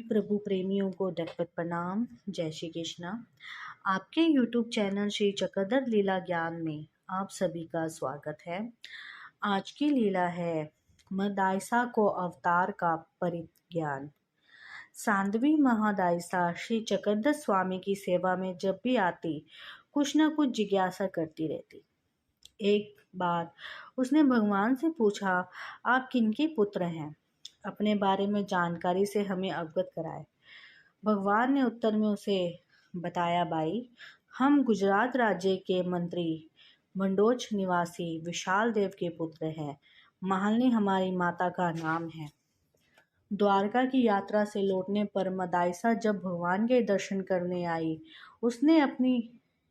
प्रभु प्रेमियों को दंडवत प्रणाम। जय श्री कृष्णा। आपके YouTube चैनल श्री चक्रधर लीला ज्ञान में आप सभी का स्वागत है। आज की लीला है महादायसा को अवतार का परिज्ञान। सांध्वी महादायसा श्री चक्रधर स्वामी की सेवा में जब भी आती कुछ न कुछ जिज्ञासा करती रहती। एक बार उसने भगवान से पूछा, आप किनके पुत्र हैं? अपने बारे में जानकारी से हमें अवगत कराए। भगवान ने उत्तर में उसे बताया, भाई, हम गुजरात राज्य के मंत्री मंडोच निवासी विशाल देव के पुत्र हैं। महालनी हमारी माता का नाम है। द्वारका की यात्रा से लौटने पर मदायसा जब भगवान के दर्शन करने आई, उसने अपनी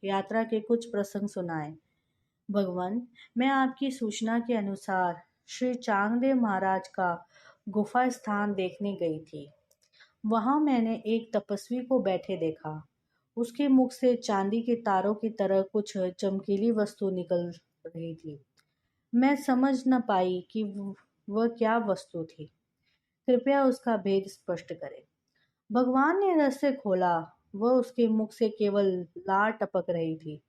यात्रा के कुछ प्रसंग सुनाए। भगवान, मैं आपकी सूचना के अनुसार श्री चांगदेव महाराज का गुफा स्थान देखने गई थी। वहां मैंने एक तपस्वी को बैठे देखा। उसके मुख से चांदी के तारों की तरह कुछ चमकीली वस्तु निकल रही थी। मैं समझ न पाई कि वह क्या वस्तु थी। कृपया उसका भेद स्पष्ट करें। भगवान ने रहस्य खोला। वह उसके मुख से केवल लार टपक रही थी,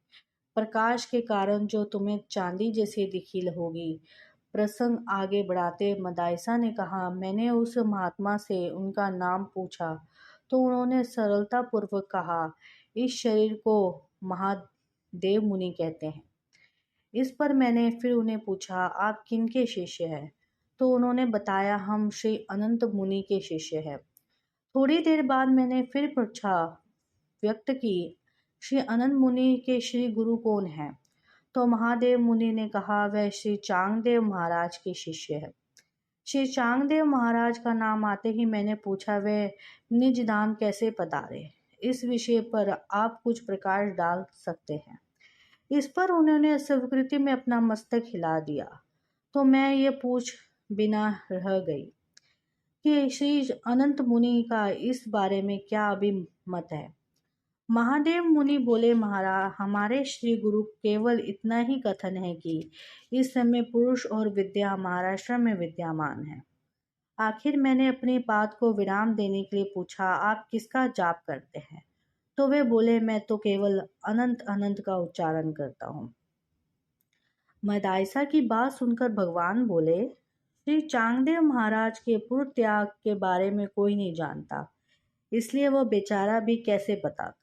प्रकाश के कारण जो तुम्हें चांदी जैसी दिखी होगी। प्रसंग आगे बढ़ाते मदायसा ने कहा, मैंने उस महात्मा से उनका नाम पूछा तो उन्होंने सरलता पूर्वक कहा, इस शरीर को महादेव मुनि कहते हैं। इस पर मैंने फिर उन्हें पूछा, आप किनके शिष्य हैं? तो उन्होंने बताया, हम श्री अनंत मुनि के शिष्य हैं। थोड़ी देर बाद मैंने फिर पूछा व्यक्त की, श्री अनंत मुनि के श्री गुरु कौन हैं? तो महादेव मुनि ने कहा, वह श्री चांगदेव महाराज के शिष्य है। श्री चांगदेव महाराज का नाम आते ही मैंने पूछा, वे निज धाम कैसे पधारे? इस विषय पर आप कुछ प्रकाश डाल सकते हैं? इस पर उन्होंने स्वीकृति में अपना मस्तक हिला दिया। तो मैं ये पूछ बिना रह गई कि श्री अनंत मुनि का इस बारे में क्या अभिमत है। महादेव मुनि बोले, महाराज, हमारे श्री गुरु केवल इतना ही कथन है कि इस समय पुरुष और विद्या महाराष्ट्र में विद्यमान है। आखिर मैंने अपनी बात को विराम देने के लिए पूछा, आप किसका जाप करते हैं? तो वे बोले, मैं तो केवल अनंत अनंत का उच्चारण करता हूँ। मदायसा की बात सुनकर भगवान बोले, श्री चांगदेव महाराज के पूर्ण त्याग के बारे में कोई नहीं जानता, इसलिए वह बेचारा भी कैसे बताता।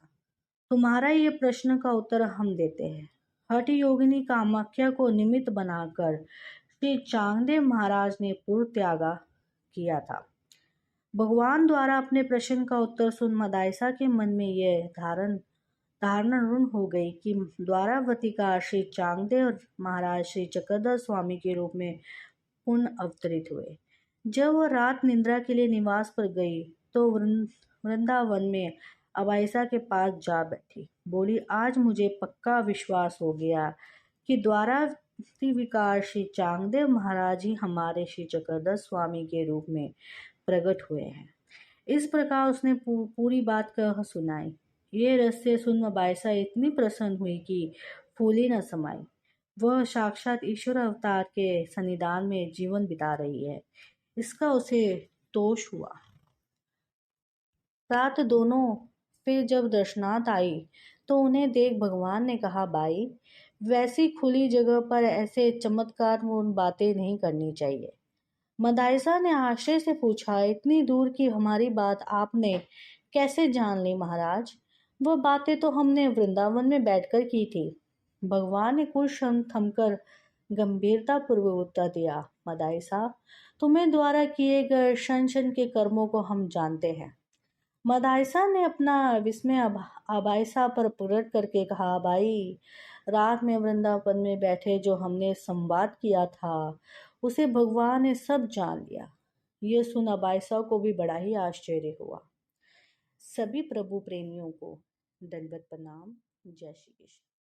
तुम्हारा ये प्रश्न का उत्तर हम देते हैं। हठ योगिनी कामाख्या को निमित्त बनाकर श्री चांगदेव महाराज ने पूर्ण त्यागा किया था। भगवान द्वारा अपने प्रश्न का उत्तर सुन मदायसा के मन में यह धारणा रूढ़ हो गई कि द्वारावती का श्री चांगदेव महाराज श्री चक्रधर स्वामी के रूप में पुनः अवतरित हुए। जब वह रात निद्रा के लिए निवास पर गई तो वृंदावन में अबाइसा के पास जा बैठी। बोली, आज मुझे पक्का विश्वास हो गया कि द्वारावती विकार श्री चांगदेव महाराज ही हमारे श्री चक्रधर स्वामी के रूप में प्रकट हुए हैं। इस प्रकार उसने पूरी बात कह सुनाई। ये रहस्य सुन अबाइसा इतनी प्रसन्न हुई कि फूली न समाई। वह साक्षात ईश्वर अवतार के सन्निधान में जीवन बिता रही है, इसका उसे तोष हुआ। रात दोनों फिर जब दर्शनार्थ आई तो उन्हें देख भगवान ने कहा, भाई, वैसी खुली जगह पर ऐसे चमत्कारपूर्ण बातें नहीं करनी चाहिए। मदायसा ने आश्चर्य से पूछा, इतनी दूर की हमारी बात आपने कैसे जान ली महाराज? वह बातें तो हमने वृंदावन में बैठकर की थी। भगवान ने कुछ क्षण थमकर गंभीरता पूर्वक उत्तर दिया, मदायसा, तुम्हें द्वारा किए गए क्षण के कर्मों को हम जानते हैं। मदायसा ने अपना विस्मय अबाइसा पर प्रकट करके कहा, भाई, रात में वृंदावन में बैठे जो हमने संवाद किया था उसे भगवान ने सब जान लिया। यह सुन अबाइसा को भी बड़ा ही आश्चर्य हुआ। सभी प्रभु प्रेमियों को दंडवत प्रणाम। जय श्री कृष्ण।